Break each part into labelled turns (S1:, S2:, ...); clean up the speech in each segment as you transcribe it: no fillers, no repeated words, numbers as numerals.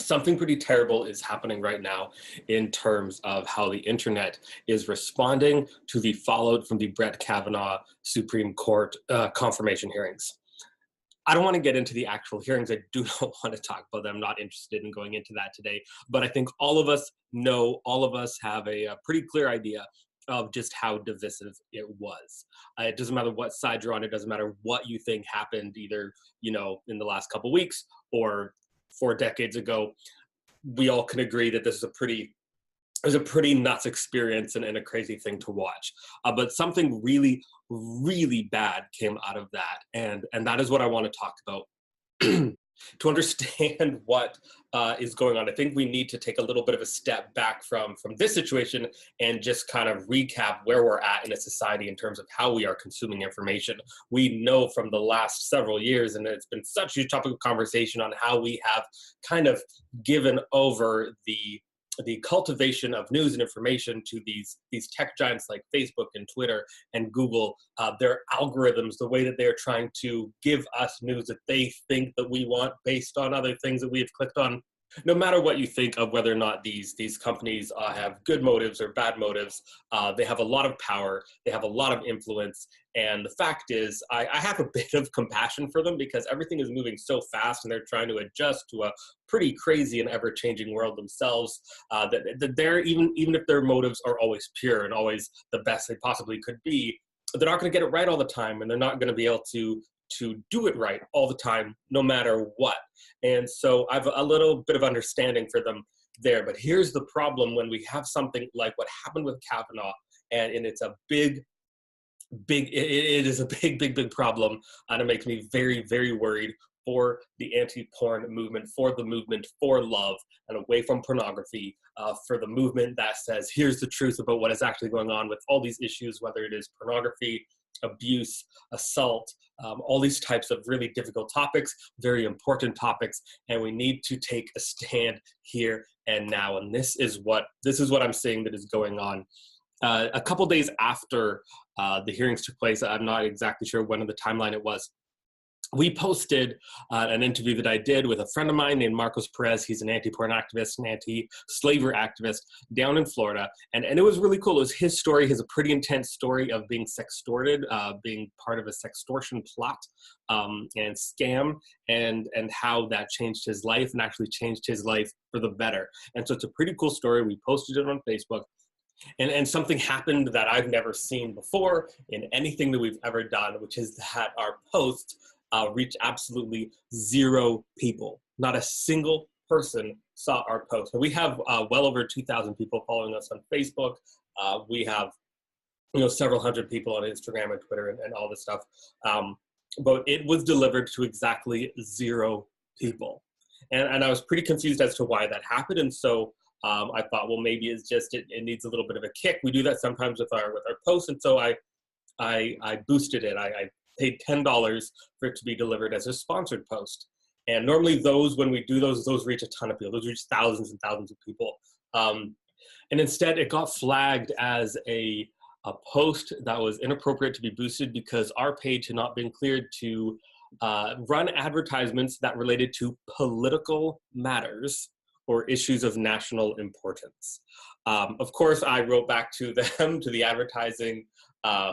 S1: Something pretty terrible is happening right now in terms of how the internet is responding to the fallout from the Brett Kavanaugh Supreme Court confirmation hearings. I don't want to get into the actual hearings. I do not want to talk about them. I'm not interested in going into that today. But I think all of us know, all of us have a pretty clear idea of just how divisive it was. It doesn't matter what side you're on. It doesn't matter what you think happened either, in the last couple weeks or 4 decades ago. We all can agree that this is it was a pretty nuts experience and a crazy thing to watch. But something really, really bad came out of that. And that is what I want to talk about. To understand what is going on, I think we need to take a little bit of a step back from this situation and just kind of recap where we're at in a society in terms of how we are consuming information. We know from the last several years, and it's been such a topic of conversation on how we have kind of given over the cultivation of news and information to these tech giants like Facebook and Twitter and Google, their algorithms, the way that they're trying to give us news that they think that we want based on other things that we have clicked on. No matter what you think of whether or not these companies have good motives or bad motives, they have a lot of power, they have a lot of influence, and the fact is, I have a bit of compassion for them because everything is moving so fast and they're trying to adjust to a pretty crazy and ever-changing world themselves, that they're, even if their motives are always pure and always the best they possibly could be, they're not going to get it right all the time, and they're not going to be able to do it right all the time, no matter what. And so I have a little bit of understanding for them there. But here's the problem when we have something like what happened with Kavanaugh, and it's a big problem, and it makes me very, very worried for the anti-porn movement, for the movement for love and away from pornography, for the movement that says, here's the truth about what is actually going on with all these issues, whether it is pornography, abuse, assault, all these types of really difficult topics, very important topics, and we need to take a stand here and now. And this is what I'm saying that is going on. A couple days after the hearings took place, I'm not exactly sure when in the timeline it was, we posted an interview that I did with a friend of mine named Marcos Perez. He's an anti-porn activist, an anti-slavery activist down in Florida. And it was really cool. It was his story. He has a pretty intense story of being sextorted, being part of a sextortion plot and scam, and how that changed his life and actually changed his life for the better. And so it's a pretty cool story. We posted it on Facebook. And something happened that I've never seen before in anything that we've ever done, which is that our post reached absolutely zero people. Not a single person saw our post. And we have well over 2,000 people following us on Facebook. We have several hundred people on Instagram and Twitter and all this stuff. But it was delivered to exactly zero people. And I was pretty confused as to why that happened. And so I thought, well, maybe it's just it needs a little bit of a kick. We do that sometimes with our posts. And so I boosted it. I paid $10 for it to be delivered as a sponsored post. And normally when we do those reach a ton of people. Those reach thousands and thousands of people. And instead it got flagged as a post that was inappropriate to be boosted because our page had not been cleared to run advertisements that related to political matters or issues of national importance. Of course, I wrote back to them, to the advertising,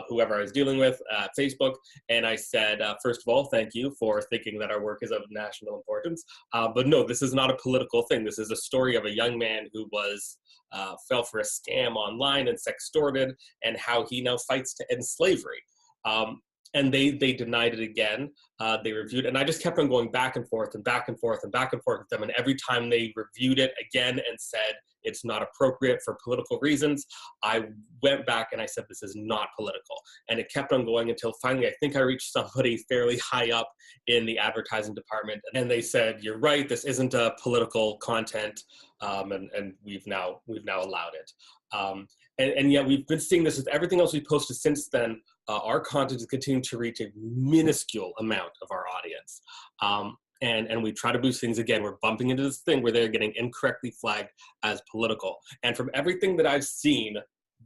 S1: whoever I was dealing with at Facebook, and I said, first of all, thank you for thinking that our work is of national importance. But no, this is not a political thing. This is a story of a young man who fell for a scam online and sextorted, and how he now fights to end slavery. And they denied it again. They reviewed it, and I just kept on going back and forth and back and forth and back and forth with them. And every time they reviewed it again and said it's not appropriate for political reasons, I went back and I said, this is not political. And it kept on going until finally, I think I reached somebody fairly high up in the advertising department. And they said, you're right, this isn't a political content. And we've now allowed it. And yet we've been seeing this with everything else we posted since then. Our content is continuing to reach a minuscule amount of our audience. And we try to boost things again. We're bumping into this thing where they're getting incorrectly flagged as political. And from everything that I've seen,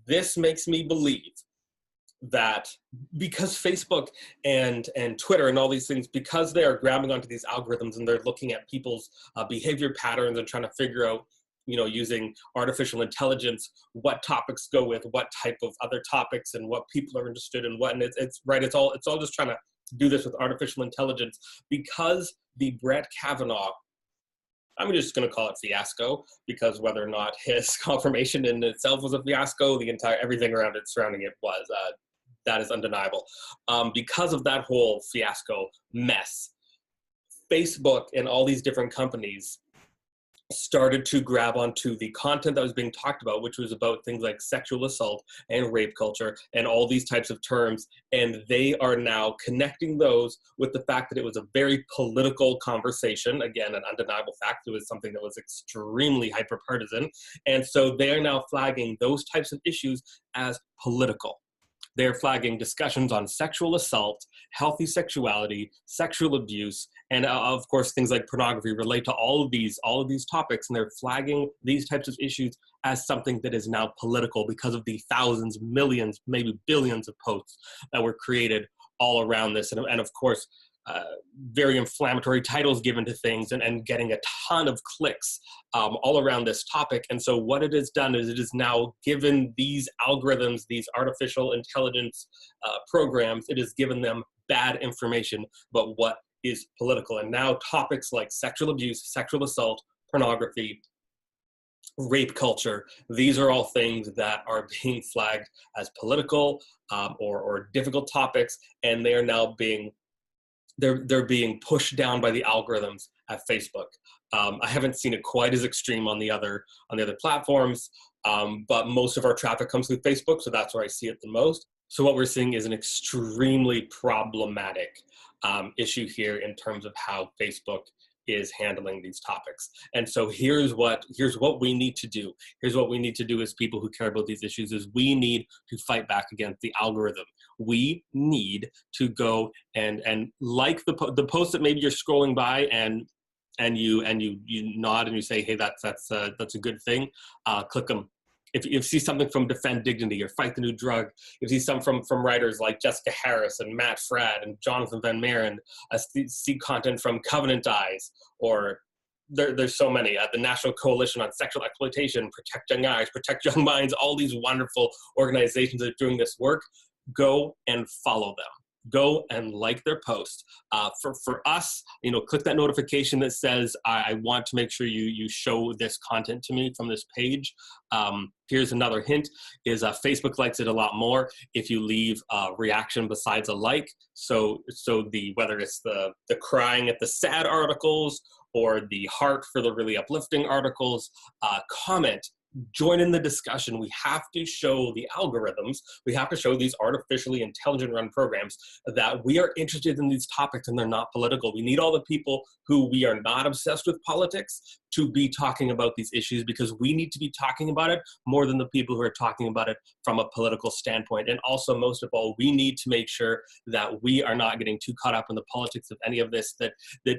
S1: this makes me believe that because Facebook and Twitter and all these things, because they are grabbing onto these algorithms and they're looking at people's behavior patterns and trying to figure out, using artificial intelligence, what topics go with what type of other topics and what people are interested in what. And it's right. It's all just trying to do this with artificial intelligence, because the Brett Kavanaugh, I'm just going to call it fiasco, because whether or not his confirmation in itself was a fiasco, everything around it, surrounding it was, that is undeniable. Because of that whole fiasco mess, Facebook and all these different companies started to grab onto the content that was being talked about, which was about things like sexual assault and rape culture and all these types of terms. And they are now connecting those with the fact that it was a very political conversation. Again, an undeniable fact. It was something that was extremely hyper-partisan. And so they are now flagging those types of issues as political. They're flagging discussions on sexual assault, healthy sexuality, sexual abuse, and of course things like pornography relate to all of these topics, and they're flagging these types of issues as something that is now political because of the thousands, millions, maybe billions of posts that were created all around this, and of course very inflammatory titles given to things and getting a ton of clicks all around this topic. And so what it has done is it has now given these algorithms, these artificial intelligence programs, it has given them bad information about what is political. And now topics like sexual abuse, sexual assault, pornography, rape culture, these are all things that are being flagged as political or difficult topics, and they are now being they're being pushed down by the algorithms at Facebook. I haven't seen it quite as extreme on the other platforms, but most of our traffic comes through Facebook, so that's where I see it the most. So what we're seeing is an extremely problematic issue here in terms of how Facebook is handling these topics. And so here's what we need to do. Here's what we need to do as people who care about these issues is we need to fight back against the algorithm. We need to go and like the post that maybe you're scrolling by and you nod and you say, hey, that's a good thing. Click them. If you see something from Defend Dignity or Fight the New Drug, if you see some from writers like Jessica Harris and Matt Fradd and Jonathan Van Maren, see content from Covenant Eyes, or there's so many, the National Coalition on Sexual Exploitation, Protect Young Eyes, Protect Young Minds, all these wonderful organizations that are doing this work, go and follow them. Go and like their post. For us, click that notification that says, I want to make sure you show this content to me from this page. Here's another hint, is Facebook likes it a lot more if you leave a reaction besides a like. So whether it's the crying at the sad articles or the heart for the really uplifting articles, comment. Join in the discussion. We have to show the algorithms, we have to show these artificially intelligent run programs that we are interested in these topics and they're not political. We need all the people who we are not obsessed with politics to be talking about these issues, because we need to be talking about it more than the people who are talking about it from a political standpoint. And also, most of all, we need to make sure that we are not getting too caught up in the politics of any of this, that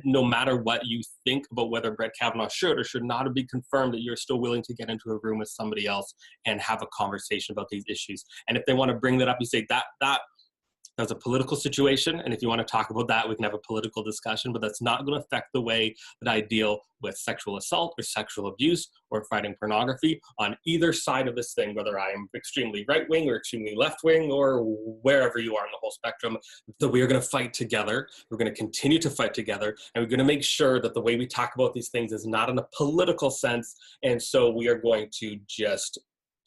S1: no matter what you think about whether Brett Kavanaugh should or should not be confirmed, that you're still willing to get into a room with somebody else and have a conversation about these issues. And if they want to bring that up, you say that's a political situation, and if you want to talk about that, we can have a political discussion, but that's not going to affect the way that I deal with sexual assault or sexual abuse or fighting pornography on either side of this thing, whether I am extremely right-wing or extremely left-wing or wherever you are in the whole spectrum. That we are going to fight together, we're going to continue to fight together, and we're going to make sure that the way we talk about these things is not in a political sense, and so we are going to just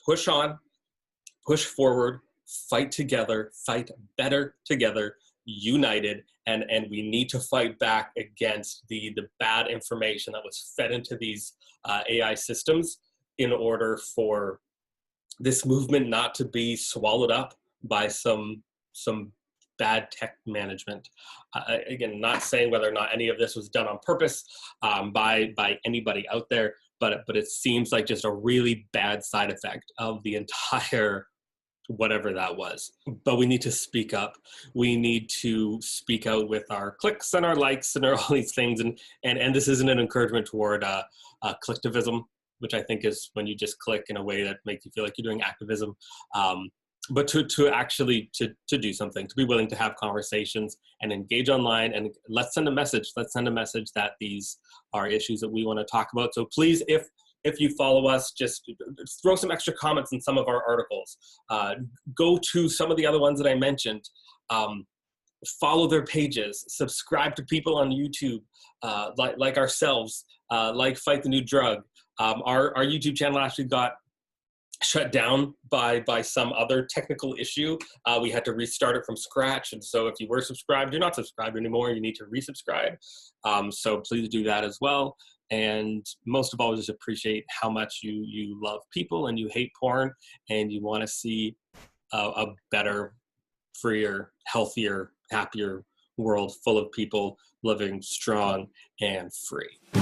S1: push on, push forward, fight together, fight better together, united, and we need to fight back against the bad information that was fed into these AI systems in order for this movement not to be swallowed up by some bad tech management. Again, not saying whether or not any of this was done on purpose by anybody out there, but it seems like just a really bad side effect of the entire whatever that was. But we need to speak up. We need to speak out with our clicks and our likes and all these things. And this isn't an encouragement toward collectivism, which I think is when you just click in a way that makes you feel like you're doing activism. but to actually to do something, to be willing to have conversations and engage online, and let's send a message. Let's send a message that these are issues that we want to talk about. So please, if you follow us, just throw some extra comments in some of our articles. Go to some of the other ones that I mentioned. Follow their pages. Subscribe to people on YouTube, like ourselves, like Fight the New Drug. Our YouTube channel actually got shut down by some other technical issue. We had to restart it from scratch. And so if you were subscribed, you're not subscribed anymore. You need to resubscribe. So please do that as well. And most of all, just appreciate how much you love people and you hate porn and you want to see a better, freer, healthier, happier world full of people living strong and free.